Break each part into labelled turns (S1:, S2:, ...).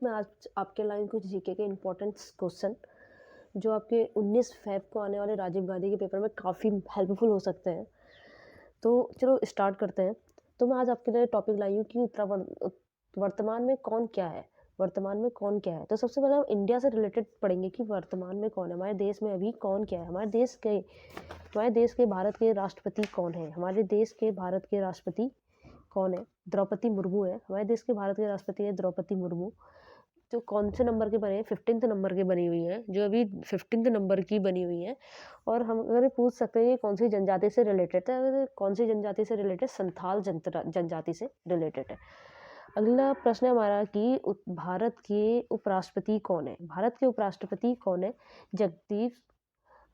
S1: मैं आज आपके लाइन कुछ जीके के इम्पोर्टेंट क्वेश्चन जो आपके 19 फ़ेब को आने वाले राजीव गांधी के पेपर में काफ़ी हेल्पफुल हो सकते हैं। तो चलो स्टार्ट करते हैं। तो मैं आज आपके लिए टॉपिक लाई हूँ कि वर्तमान में कौन क्या है? वर्तमान में कौन क्या है? तो सबसे पहले हम इंडिया से रिलेटेड पढ़ेंगे कि वर्तमान में कौन है? हमारे देश में अभी कौन क्या है? हमारे देश के भारत के राष्ट्रपति कौन है? हमारे देश के भारत के राष्ट्रपति कौन है? द्रौपदी मुर्मू है। हमारे देश के भारत के राष्ट्रपति है द्रौपदी मुर्मू। जो कौन से नंबर के बने हैं? 15th नंबर के बनी हुई हैं, जो अभी 15th नंबर की बनी हुई हैं। और हम अगर ये पूछ सकते हैं ये कौन सी जनजाति से रिलेटेड है? अगर कौन सी जनजाति से रिलेटेड? संथाल जनजाति से रिलेटेड है। अगला प्रश्न है हमारा कि भारत के उपराष्ट्रपति कौन है? भारत के उपराष्ट्रपति कौन है? जगदीप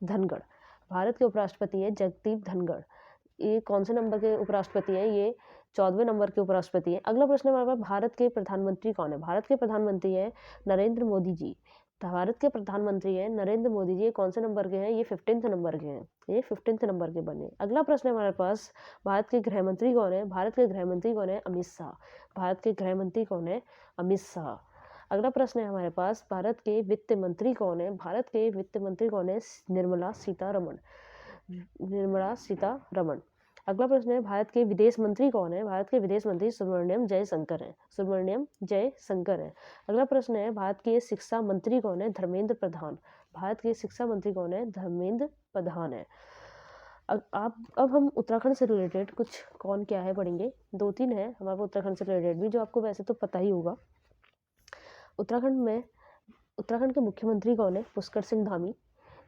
S1: धनखड़। भारत के उपराष्ट्रपति है जगदीप धनखड़। ये कौन से नंबर के उपराष्ट्रपति हैं? ये 14वें नंबर के उपराष्ट्रपति हैं। अगला प्रश्न हमारे पास भारत के प्रधानमंत्री कौन है? भारत के प्रधानमंत्री हैं नरेंद्र मोदी जी। भारत के प्रधानमंत्री हैं नरेंद्र मोदी जी। ये कौन से नंबर के हैं? ये 15th नंबर के हैं। ये 15th नंबर के बने। अगला प्रश्न है हमारे पास भारत के गृहमंत्री कौन है? भारत के गृहमंत्री कौन है? अमित शाह। भारत के गृहमंत्री कौन है? अमित शाह। अगला प्रश्न है हमारे पास भारत के वित्त मंत्री कौन है? भारत के वित्त मंत्री कौन है? निर्मला सीतारमण। निर्मला सीतारमण। अगला प्रश्न है भारत के विदेश मंत्री कौन है? भारत के विदेश मंत्री सुब्रमण्यम जयशंकर हैं। सुब्रमण्यम जयशंकर हैं। अगला प्रश्न है भारत के शिक्षा मंत्री कौन है? धर्मेंद्र प्रधान। भारत के शिक्षा मंत्री कौन है? धर्मेंद्र प्रधान है। अब हम उत्तराखंड से रिलेटेड कुछ कौन क्या है पढ़ेंगे। 2-3 है हमारे उत्तराखंड से रिलेटेड भी जो आपको वैसे तो पता ही होगा। उत्तराखंड के मुख्यमंत्री कौन है? पुष्कर सिंह धामी,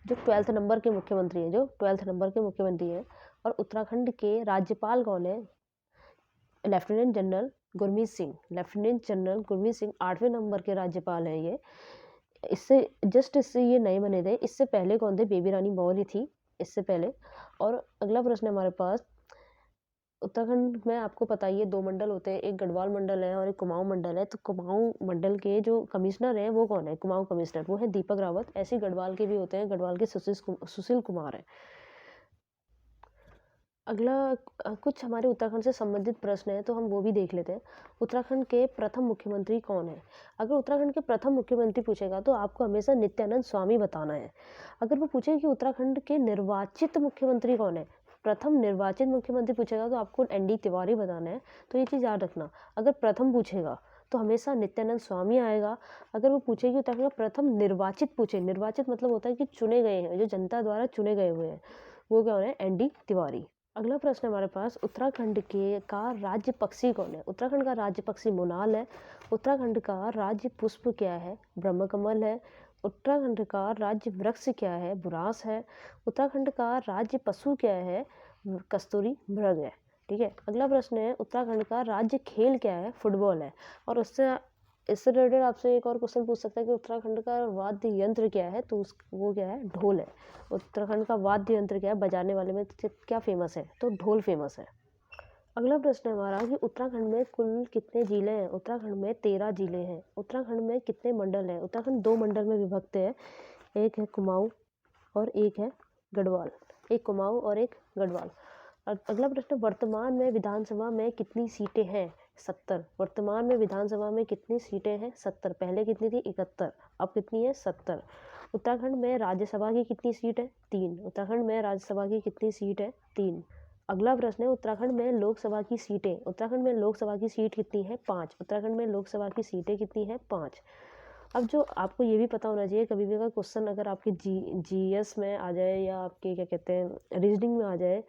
S1: जो 12th नंबर के मुख्यमंत्री हैं। जो 12th नंबर के मुख्यमंत्री हैं। और उत्तराखंड के राज्यपाल कौन है? Lieutenant general Gurmeet Singh. Lieutenant general Gurmeet Singh 8वें नंबर के राज्यपाल हैं ये। इससे ये नए बने थे। इससे पहले कौन थे? बेबी रानी मौर्य थी इससे पहले। और अगला प्रश्न है हमारे पास उत्तराखंड में आपको पता ही है 2 मंडल होते हैं, एक गढ़वाल मंडल है और एक कुमाऊं मंडल है। तो कुमाऊं मंडल के जो कमिश्नर हैं वो कौन है? कुमाऊं कमिश्नर वो है दीपक रावत। ऐसे गढ़वाल के भी होते हैं, गढ़वाल के सुशील कुमार है। अगला कुछ हमारे उत्तराखंड से संबंधित प्रश्न है तो हम वो भी देख लेते हैं। उत्तराखंड के प्रथम मुख्यमंत्री कौन है? अगर उत्तराखंड के प्रथम मुख्यमंत्री पूछेगा तो आपको हमेशा नित्यानंद स्वामी बताना है। अगर वो पूछे कि उत्तराखंड के निर्वाचित मुख्यमंत्री कौन है, प्रथम निर्वाचित मुख्यमंत्री पूछेगा तो आपको ND तिवारी बताना है। तो ये चीज़ याद रखना। अगर प्रथम पूछेगा तो हमेशा नित्यानंद स्वामी आएगा। अगर वो पूछे कि उत्तराखंड का प्रथम निर्वाचित पूछे, निर्वाचित मतलब होता है कि चुने गए हैं, जो जनता द्वारा चुने गए हुए हैं, वो क्या है? ND तिवारी। अगला प्रश्न हमारे पास उत्तराखंड के का राज्य पक्षी कौन है? उत्तराखंड का राज्य पक्षी मोनाल है। उत्तराखंड का राज्य पुष्प क्या है? ब्रह्मकमल है। उत्तराखंड का राज्य वृक्ष क्या है? बुरांस है। उत्तराखंड का राज्य पशु क्या है? कस्तूरी मृग है। ठीक है। अगला प्रश्न है उत्तराखंड का राज्य खेल क्या है? फुटबॉल है। और इससे रिलेटेड आपसे एक और क्वेश्चन पूछ सकता है कि उत्तराखंड का वाद्य यंत्र क्या है? तो वो क्या है? ढोल है। उत्तराखंड का वाद्य यंत्र क्या है? बजाने वाले में क्या फेमस है? तो ढोल फेमस है। अगला प्रश्न है हमारा कि उत्तराखंड में कुल कितने जिले हैं? उत्तराखंड में 13 जिले हैं। उत्तराखंड में कितने मंडल हैं? उत्तराखंड 2 मंडल में विभक्त है। एक है कुमाऊं और एक है गढ़वाल। एक कुमाऊं और एक गढ़वाल। अगला प्रश्न वर्तमान में विधानसभा में कितनी सीटें हैं? 70। वर्तमान में विधानसभा में कितनी सीटें हैं? 70। पहले कितनी थी? 71। अब कितनी है? 70। उत्तराखंड में राज्यसभा की कितनी सीट है? 3। उत्तराखंड में राज्यसभा की कितनी सीट है? 3। अगला प्रश्न है उत्तराखंड में लोकसभा की सीटें। उत्तराखंड में लोकसभा की सीट कितनी है? 5। उत्तराखंड में लोकसभा की सीटें कितनी है? 5। अब जो आपको ये भी पता होना चाहिए, कभी भी अगर क्वेश्चन अगर आपके GS में आ जाए या आपके क्या कहते हैं रीजनिंग में आ जाए,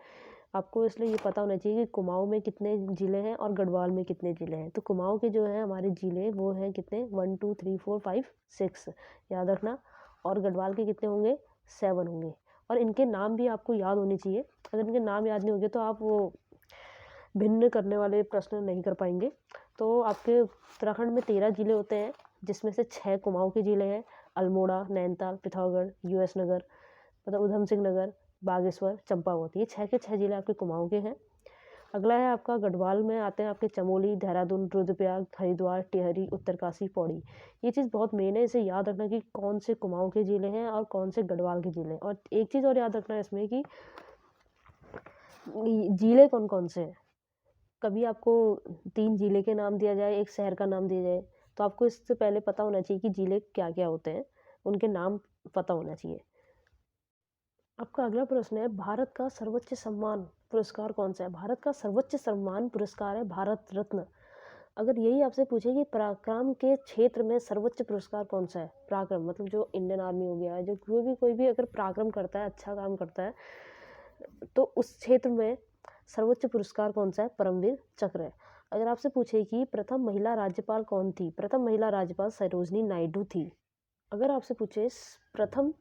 S1: आपको इसलिए ये पता होना चाहिए कि कुमाऊं में कितने ज़िले हैं और गढ़वाल में कितने ज़िले हैं। तो कुमाऊं के जो है हमारे ज़िले वो हैं कितने? 1 2 3 4 5 6 याद रखना। और गढ़वाल के कितने होंगे? 7 होंगे। और इनके नाम भी आपको याद होने चाहिए। अगर इनके नाम याद नहीं होंगे तो आप वो भिन्न करने वाले प्रश्न नहीं कर पाएंगे। तो आपके उत्तराखंड में 13 ज़िले होते हैं, जिसमें से 6 कुमाऊं के ज़िले हैं। अल्मोड़ा, नैनीताल, पिथौरागढ़, US नगर, मतलब ऊधम सिंह नगर, बागेश्वर, चंपावत। ये 6 के 6 ज़िले आपके कुमाऊं के हैं। अगला है आपका गढ़वाल में आते हैं आपके चमोली, देहरादून, रुद्रप्रयाग, हरिद्वार, टिहरी, उत्तरकाशी, पौड़ी। ये चीज़ बहुत मेन है, इसे याद रखना कि कौन से कुमाऊं के ज़िले हैं और कौन से गढ़वाल के ज़िले हैं। और एक चीज़ और याद रखना है इसमें कि ज़िले कौन कौन से हैं। कभी आपको 3 ज़िले के नाम दिया जाए, एक शहर का नाम दिया जाए, तो आपको इससे पहले पता होना चाहिए कि ज़िले क्या-क्या होते हैं, उनके नाम पता होना चाहिए। आपका अगला प्रश्न है, भारत का सर्वोच्च सम्मान पुरस्कार कौन-सा है? भारत का सर्वोच्च सम्मान पुरस्कार है भारत रत्न। अगर यही आपसे पूछे कि पराक्रम के क्षेत्र में सर्वोच्च पुरस्कार कौन-सा है? पराक्रम मतलब जो इंडियन आर्मी हो गया, जो कोई भी अगर पराक्रम करता है, अच्छा काम करता है, तो उस क्षेत्र में सर्वोच्च पुरस्कार कौन-सा है? परमवीर चक्र है। अगर आपसे पूछे कि प्रथम महिला राज्यपाल कौन थी? प्रथम महिला राज्यपाल सरोजिनी नायडू थी। अगर आपसे पूछे प्रथम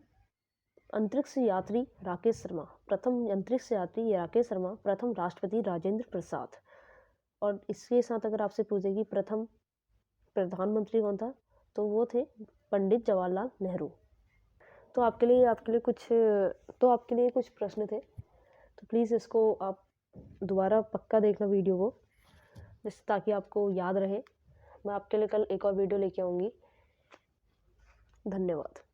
S1: अंतरिक्ष यात्री राकेश शर्मा, प्रथम अंतरिक्ष यात्री राकेश शर्मा, प्रथम राष्ट्रपति राजेंद्र प्रसाद। और इसके साथ अगर आपसे पूछे कि प्रथम प्रधानमंत्री कौन था, तो वो थे पंडित जवाहरलाल नेहरू। तो आपके लिए कुछ प्रश्न थे, तो प्लीज़ इसको आप दोबारा पक्का देखना वीडियो को, जिससे ताकि आपको याद रहे। मैं आपके लिए कल एक और वीडियो लेके आऊँगी। धन्यवाद।